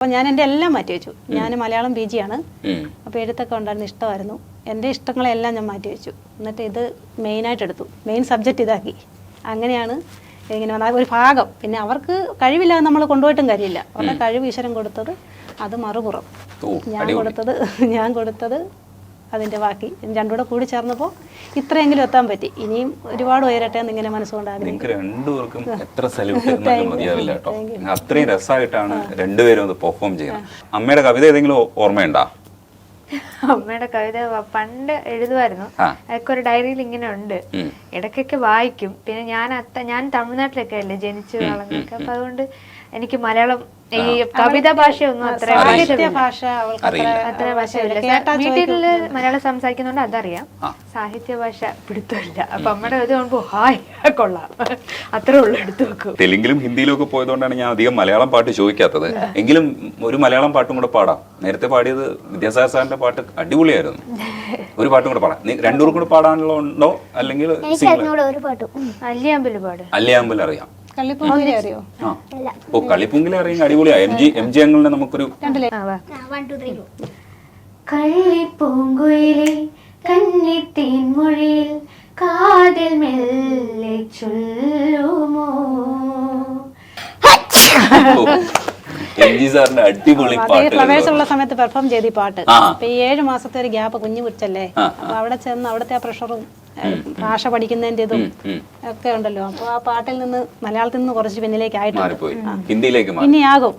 അപ്പോൾ ഞാൻ എൻ്റെ എല്ലാം മാറ്റി വെച്ചു. ഞാൻ മലയാളം PG ആണ്. അപ്പോൾ എഴുത്തൊക്കെ ഉണ്ടായിരുന്നു, ഇഷ്ടമായിരുന്നു. എൻ്റെ ഇഷ്ടങ്ങളെല്ലാം ഞാൻ മാറ്റി വെച്ചു. എന്നിട്ട് ഇത് മെയിനായിട്ട് എടുത്തു, മെയിൻ സബ്ജക്റ്റ് ഇതാക്കി. അങ്ങനെയാണ് ഇങ്ങനെ വന്നാൽ ഒരു ഭാഗം. പിന്നെ അവർക്ക് കഴിവില്ലാതെ നമ്മൾ കൊണ്ടുപോയിട്ടും കാര്യമില്ല. അവരുടെ കഴിവ് ഈശ്വരൻ കൊടുത്തത് അത് മറുപുറം, ഞാൻ കൊടുത്തത് അതിൻ്റെ ബാക്കി രണ്ടുകൂടെ കൂടി ചേർന്നപ്പോൾ ഇത്രയെങ്കിലും എത്താൻ പറ്റി. ഇനിയും ഒരുപാട് ഉയരട്ടെ എന്ന് ഇങ്ങനെ മനസ്സുകൊണ്ടാകും. നിങ്ങൾക്ക് രണ്ടുപേർക്കും എത്ര സല്യൂട്ട് മതിയാവില്ല കേട്ടോ. അത്രയും രസമായിട്ടാണ് രണ്ടുപേരും അത് പെർഫോം ചെയ്യുന്നത്. അമ്മയുടെ കവിത ഏതെങ്കിലും ഓർമ്മയുണ്ടോ? അമ്മയുടെ കവിത പണ്ട് എഴുതുമായിരുന്നു. അതൊക്കെ ഒരു ഡയറിയിൽ ഇങ്ങനെ ഉണ്ട്. ഇടയ്ക്കൊക്കെ വായിക്കും. പിന്നെ ഞാൻ തമിഴ്നാട്ടിലൊക്കെ അല്ലേ ജനിച്ചു വളർന്നൊക്കെ. അപ്പൊ അതുകൊണ്ട് എനിക്ക് മലയാളം ഈ കവിത ഭാഷയൊന്നും അത്ര ഭാഷയില്ല. വീട്ടില് മലയാളം സംസാരിക്കുന്നോണ്ട് അതറിയാം. സാഹിത്യ ഭാഷ പിടുത്തമില്ല. അപ്പൊ അമ്മയുടെ ഇത് കാണുമ്പോ ഹായ് കൊള്ളാം, അത്രേ ഉള്ളു, എടുത്തു വെക്കും. തെലുങ്കിലും ഹിന്ദിയിലും ഒക്കെ പോയതുകൊണ്ടാണ് ഞാൻ അധികം മലയാളം പാട്ട് ചോദിക്കാത്തത്. എങ്കിലും ഒരു മലയാളം പാട്ടും കൂടെ പാടാം. നേരത്തെ പാടിയത് വിദ്യാസാഗർ സാറിന്റെ പാട്ട് അടിപൊളിയായിരുന്നു. ഒരു പാട്ടും കൂടെ പാടാം. രണ്ടുപേർക്കും കൂടെ പാടാനുള്ള ഉണ്ടോ? അല്ലെങ്കിൽ അല്ലിയാമ്പല് പാട്. അല്ലിയാമ്പൽ അറിയാം. കള്ളിപ്പൂങ്കിലെ അറിയോ? ഓ, കള്ളിപ്പൂങ്കിലെ അറിയാം. അടിപൊളിയാ. എം ജി അങ്ങളിനെ നമുക്കൊരു കള്ളിപ്പൂങ്കുയിലെ കന്നിത്തേൻ മൊഴിയിൽ കാതിൽ മെല്ലെ ചൊല്ലുമോ. എം ജി സാറിന്റെ അടിപൊളി പാട്ട്. ഫ്ലവേഴ്സുള്ള സമയത്ത് പെർഫോം ചെയ്ത് ഈ പാട്ട്. അപ്പൊ ഈ 7 മാസത്തെ ഒരു ഗ്യാപ്പ് കുഞ്ഞു കുറിച്ചല്ലേ. അപ്പൊ അവിടെ ചെന്ന് അവിടുത്തെ ആ പ്രഷറും ഭാഷ പഠിക്കുന്നതിന്റെ ഇതും ഒക്കെ ഉണ്ടല്ലോ. അപ്പൊ ആ പാട്ടിൽ നിന്ന് മലയാളത്തിൽ നിന്ന് കുറച്ച് പിന്നിലേക്ക് ഹിന്ദിയിലേക്ക് ഇനിയാകും.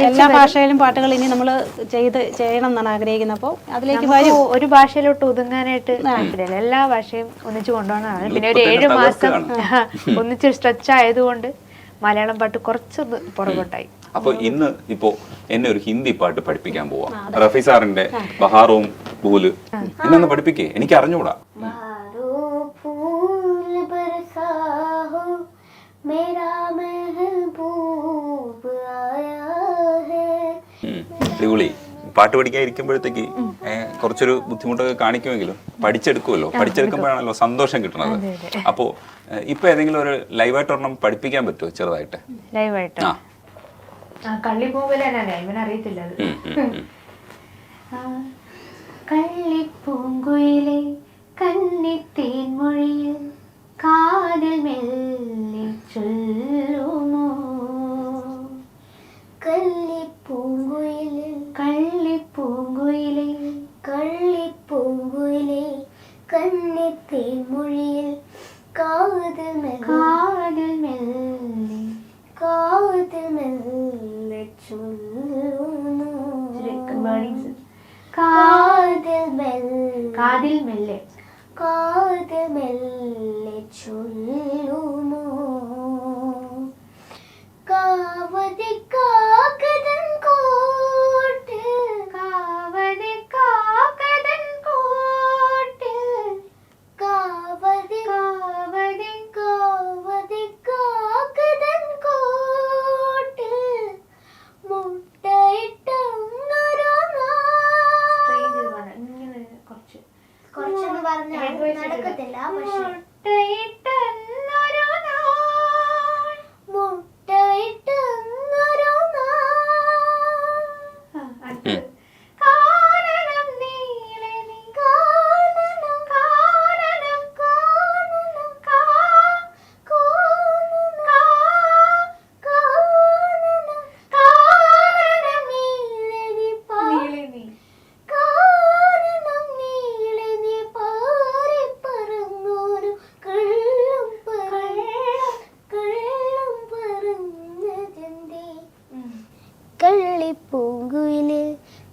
എല്ലാ ഭാഷയിലും പാട്ടുകൾ ഇനി നമ്മൾ ചെയ്യണം എന്നാണ് ആഗ്രഹിക്കുന്നത്. അപ്പോൾ അതിലേക്ക് വരും. ഒരു ഭാഷയിലോട്ട് ഒതുങ്ങാനായിട്ട് എല്ലാ ഭാഷയും ഒന്നിച്ചു കൊണ്ടുപോകണതാണ്. പിന്നെ ഒരു 7 മാസം ഒന്നിച്ച് സ്ട്രെച്ച് ആയതുകൊണ്ട് മലയാളം പാട്ട് കുറച്ചൊന്ന് പുറകോട്ടായി. അപ്പൊ ഇപ്പോ എന്നെ ഒരു ഹിന്ദി പാട്ട് പഠിപ്പിക്കാൻ പോവാം. റഫി സാറിന്റെ ബഹാറോം പൂല് എന്നൊന്ന് പഠിപ്പിക്കേ. എനിക്ക് അറിഞ്ഞൂടാ. അടിപൊളി. പാട്ട് പഠിക്കാൻ ഇരിക്കുമ്പോഴത്തേക്ക് കുറച്ചൊരു ബുദ്ധിമുട്ടൊക്കെ കാണിക്കുമെങ്കിലും പഠിച്ചെടുക്കുമല്ലോ. പഠിച്ചെടുക്കുമ്പോഴാണല്ലോ സന്തോഷം കിട്ടുന്നത്. അപ്പോ ഇപ്പൊ ഏതെങ്കിലും ഒരു ലൈവായിട്ട് ഒരെണ്ണം പഠിപ്പിക്കാൻ പറ്റുമോ ചെറുതായിട്ട്? ലൈവായിട്ട് കള്ളിപ്പൂങ്കുയിലെ കന്നിത്തേൻ മൊഴിയിൽ കാതിൽ മെല്ലെ ചൊല്ലുമോ. കള്ളിപ്പൂങ്കുയിലെ കന്നിത്തേൻ മൊഴിയിൽ കാതിൽ മെല്ലെ ചൊല്ലുമോ. കാതിൽ മെല്ലെ ചൊല്ലുമോ. കാവതി കാക്കതൻ കോട്ട് കാവതി കാക്കതൻ കോട്ട് കാവതി കാവതി കാവതി കാക്കതൻ കോട്ട് മുട്ടയിട്ടൊന്നൊരു കുറച്ചൊന്ന് പറഞ്ഞാൽ നടക്കത്തില്ല. കള്ളിപ്പൂങ്കുയിലെ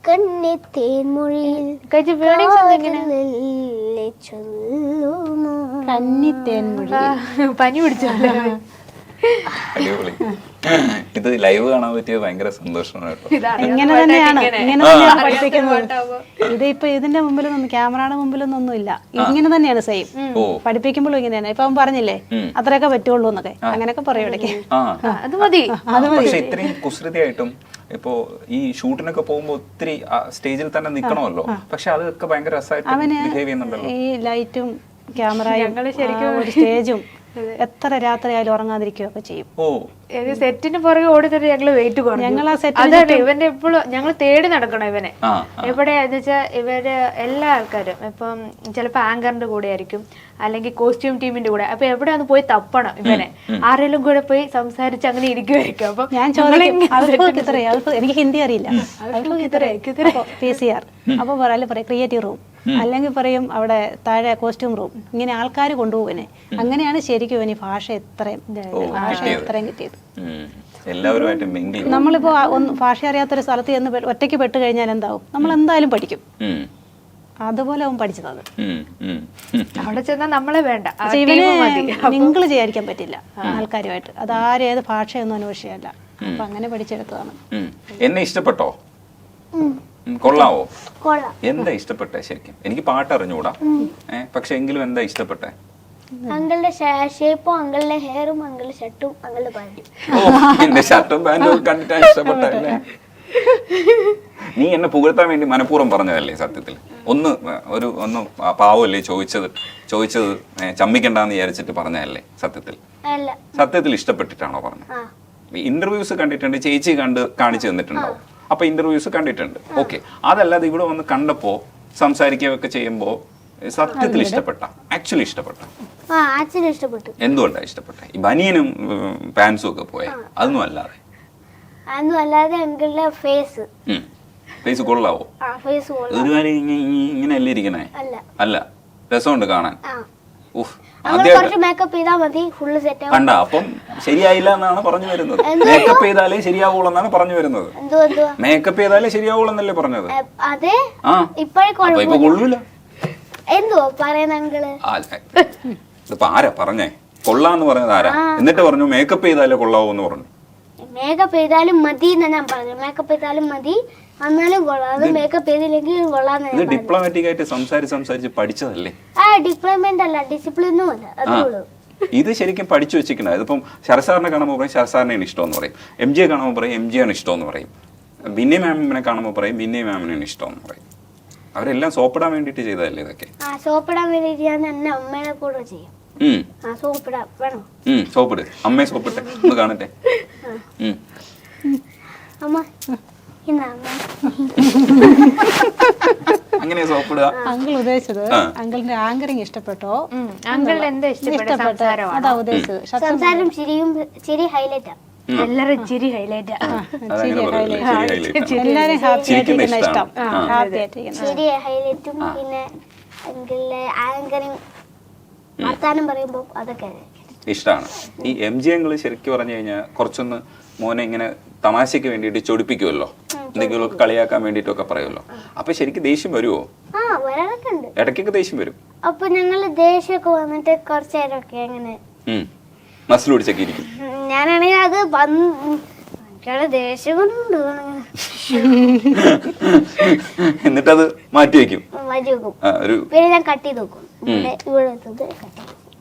കന്നിത്തേൻ മൊഴിയിൽ ചൊല്ലുമോ. കന്നിത്തേൻ മൊഴി പനി പിടിച്ചല്ലോ. ഇത് ലൈവ് കാണാൻ പറ്റിയത് ഭയങ്കര സന്തോഷമാണ് കേട്ടോ. ഇങ്ങനെ തന്നെയാണ് പഠിപ്പിക്കുന്നത്. ഇതിപ്പോ ഇതിന്റെ മുമ്പിലൊന്നും ക്യാമറയുടെ മുമ്പിലൊന്നും ഒന്നുമില്ല. ഇങ്ങനെ തന്നെയാണ് സെയിം. പഠിപ്പിക്കുമ്പോഴും ഇങ്ങനെയാണ്. ഇപ്പൊ അവൻ പറഞ്ഞില്ലേ അത്രയൊക്കെ പറ്റുള്ളൂ എന്നൊക്കെ, അങ്ങനെയൊക്കെ പറയും ഇടയ്ക്ക്. അത് മതി. പക്ഷെ ഇത്രയും കുസൃതിയായിട്ടും ഇപ്പോ ഈ ഷൂട്ടിനൊക്കെ പോകുമ്പോ ഒത്തിരി സ്റ്റേജിൽ തന്നെ നിക്കണമല്ലോ. പക്ഷെ അതൊക്കെ ഭയങ്കര രസമായിട്ട് ബിഹേവ് ചെയ്യുന്നുണ്ടല്ലോ. ഈ ലൈറ്റും ക്യാമറയും സ്റ്റേജും എത്ര രാത്രി ആയാലും ഉറങ്ങാതിരിക്കുകയൊക്കെ ചെയ്യും. ഓ സെറ്റിന് പുറകെ ഓടി തന്നെ ഞങ്ങള് വെയിറ്റ് കുറഞ്ഞു. ഞങ്ങൾ ആ അതല്ല ഇവന്റെ എപ്പോഴും ഞങ്ങൾ തേടി നടക്കണം ഇവനെ. ആ എവിടെയാന്ന് വെച്ചാൽ ഇവര് എല്ലാ ആൾക്കാരും ഇപ്പം ചിലപ്പോ ആങ്കറിന്റെ കൂടെ ആയിരിക്കും, അല്ലെങ്കിൽ കോസ്റ്റ്യൂം ടീമിന്റെ കൂടെ. അപ്പൊ എവിടെയാന്ന് പോയി തപ്പണം ഇവനെ. ആരെങ്കിലും കൂടെ പോയി സംസാരിച്ച് അങ്ങനെ ഇരിക്കുമായിരിക്കും. അപ്പൊ ഞാൻ ചോദിക്കും അവർക്ക് എനിക്ക് ഹിന്ദി അറിയില്ല, PCR അപ്പോൾ പറയും ക്രിയേറ്റീവ് റൂം, അല്ലെങ്കിൽ പറയും അവിടെ താഴെ കോസ്റ്റ്യൂം റൂം. ഇങ്ങനെ ആൾക്കാർ കൊണ്ടുപോകുവനെ. അങ്ങനെയാണ് ശരിക്കും ഇവന് ഭാഷ എത്രയും കിട്ടിയത്. എല്ലാവരുമായിട്ട് മിങ്കിൾ. നമ്മളിപ്പോ ഭാഷ അറിയാത്തൊരു സ്ഥലത്ത് ചെന്ന് ഒറ്റയ്ക്ക് പെട്ട് കഴിഞ്ഞാൽ എന്താവും, നമ്മൾ എന്തായാലും പഠിക്കും. അതുപോലെ അവൻ പഠിച്ചത്. അവിടെ ചെന്നാൽ നമ്മളെ വേണ്ട, ഇവന് മിങ്കിൾ ചെയ്യാതിരിക്കാൻ പറ്റില്ല ആൾക്കാരുമായിട്ട്. അത് ഏത് ഭാഷയൊന്നും അന്വേഷിച്ചല്ല. അപ്പൊ അങ്ങനെ പഠിച്ചെടുത്തതാണ്. എന്നെ ഇഷ്ടപ്പെട്ടോ? കൊള്ളാവോ? എന്താ ഇഷ്ടപ്പെട്ടെ ശരിക്കും? എനിക്ക് പാട്ട് അറിഞ്ഞൂടാ, പക്ഷെ എങ്കിലും എന്താ ഇഷ്ടപ്പെട്ടെ? അങ്കിളുടെ ഷേപ്പും അങ്കിളുടെ ഹെയറും അങ്കിളുടെ ഷർട്ടും അങ്കിളുടെ പാന്റും. എന്റെ ഷർട്ടും പാന്റും കണ്ടിട്ടാണ് ഇഷ്ടപ്പെട്ടല്ലേ? നീ എന്നെ പുകഴ്ത്താൻ വേണ്ടി മനഃപൂർവ്വം പറഞ്ഞതല്ലേ സത്യത്തിൽ? ഒന്ന് പാവല്ലേ ചോദിച്ചത് ചമ്മിക്കണ്ടെന്ന് വിചാരിച്ചിട്ട് പറഞ്ഞതല്ലേ സത്യത്തിൽ? സത്യത്തിൽ ഇഷ്ടപ്പെട്ടിട്ടാണോ പറഞ്ഞത്? ഇന്റർവ്യൂസ് കണ്ടിട്ടുണ്ട്, ചേച്ചി കാണിച്ചു തന്നിട്ടുണ്ടാവും. അപ്പൊ ഇന്റർവ്യൂസ് കണ്ടിട്ടുണ്ട്, ഓക്കെ. അതല്ലാതെ ഇവിടെ വന്ന് കണ്ടപ്പോ സംസാരിക്കുകയൊക്കെ ചെയ്യുമ്പോ സത്യത്തിൽ ഇഷ്ടപ്പെട്ട, ആക്ച്വലി ഇഷ്ടപ്പെട്ട? എന്തുകൊണ്ടാ ഇഷ്ടപ്പെട്ടെ? ഈ ബനിയനും പാൻസും ഒക്കെ പോയ അതൊന്നും അല്ലാതെ അങ്കിളുടെ ഫേസ് കൊള്ളാവോ? ഒരുമാതിരി ഇങ്ങനെ അല്ലേ ഇരിക്കണേ? അല്ല, രസമുണ്ട് കാണാൻ. കണ്ട, അപ്പം ശരിയായില്ല എന്നാണ് പറഞ്ഞു വരുന്നത്. മേക്കപ്പ് ചെയ്താലേ ശരിയാവുള്ളൂ എന്നാണ് പറഞ്ഞു വരുന്നത്. മേക്കപ്പ് ചെയ്താലേ ശരിയാവുള്ളൂ എന്നല്ലേ പറഞ്ഞത്? ഇപ്പൊ കൊള്ളൂല. ഇതിപ്പോ ആരാ പറഞ്ഞേ കൊള്ളാന്ന് പറഞ്ഞത്? ആരാ? എന്നിട്ട് പറഞ്ഞു മേക്കപ്പ് ചെയ്താലേ കൊള്ളാവൂ എന്ന് പറഞ്ഞു. മേക്കപ്പ് ചെയ്താലും മതി എന്നാ ഞാൻ പറഞ്ഞു. മേക്കപ്പ് ചെയ്താലും മതി, എന്നാലും കൊള്ളാം. അത് മേക്കപ്പ് ചെയ്തില്ലെങ്കിൽ കൊള്ളാന്ന്. ഡിപ്ലോമാറ്റിക് ആയിട്ട് സംസാരിച്ച് പഠിച്ചതല്ലേ? ഡിപ്ലോമേറ്റ് അല്ല, ഡിസിപ്ലിനും അല്ല. അതുള്ളൂ. ഇത് ശരിക്കും പഠിച്ചു വെച്ചിരിക്കണ. ഇതിപ്പം ശരസാറിനെ കാണുമ്പോൾ പറയും ശരസാറിനെയാണ് ഇഷ്ടമെന്ന് പറയും, MJ കാണുമ്പോൾ പറയും MJ ആണ് ഇഷ്ടമെന്ന് പറയും, ബിന്നി മാമിനെ കാണുമ്പോൾ പറയും ബിന്നി മാമിനാണ് ഇഷ്ടമെന്ന് പറയും. അവരെല്ലാം സോപ്പിടാൻ വേണ്ടിട്ട് ചെയ്തതല്ലേ ഇതൊക്കെ? സോപ്പിടാൻ വേണ്ടിട്ട് ഞാൻ എന്നെ അമ്മേനെ കൂടെ ചെയ്യും. സോപ്പിട്, അമ്മയെ സോപ്പിട്ടെ ഒന്ന് കാണട്ടെ. അമ്മ അങ്ങനെ സോപ്പിടുക. അങ്കിൾ ഉദ്ദേശിച്ചത് അങ്കിളിന്റെ ആങ്കറിങ് ഇഷ്ടപ്പെട്ടോ? അങ്കിളിന് എന്താ ഇഷ്ടപ്പെട്ട? അതാ ഉദ്ദേശിച്ചത്. സംസാരം ചിരി ഹൈലൈറ്റാ. എല്ലാരും ചിരി ഹൈലൈറ്റാ. എല്ലാരും ഹാപ്പി ആയിട്ടിരിക്കുന്ന ഇഷ്ടം. ഹാപ്പി ആയിട്ടിരിക്കുന്ന ചിരി ഹൈലൈറ്റും പിന്നെ അങ്കിളിന്റെ ആങ്കറിങ് വർത്താനം പറയുമ്പോ അതൊക്കെ ഇഷ്ടമാണ്. ഈ MJ അങ്കിള് ശരിക്കും പറഞ്ഞു കഴിഞ്ഞാൽ കുറച്ചൊന്ന് മോനെ ഇങ്ങനെ തമാശക്ക് വേണ്ടിയിട്ട് ചൊടിപ്പിക്കുമല്ലോ, എന്തെങ്കിലും കളിയാക്കാൻ വേണ്ടിട്ടൊക്കെ പറയുമല്ലോ. അപ്പൊ ശരിക്കും ദേഷ്യം വരുമോ? ഇടയ്ക്കൊക്കെ ദേഷ്യം വരും. അപ്പൊ ഞങ്ങള് ദേഷ്യമൊക്കെ വന്നിട്ട് കുറച്ചു നേരമൊക്കെ അങ്ങനെ മസിൽ പിടിച്ചൊക്കെ ഇരിക്കും. ഞാനാണെങ്കിൽ അത് ദേഷ്യം എന്നിട്ടത് മാറ്റി വെക്കും. പിന്നെ ഞാൻ കട്ട് ചെയ്ത് നോക്കും. ഇവിടെ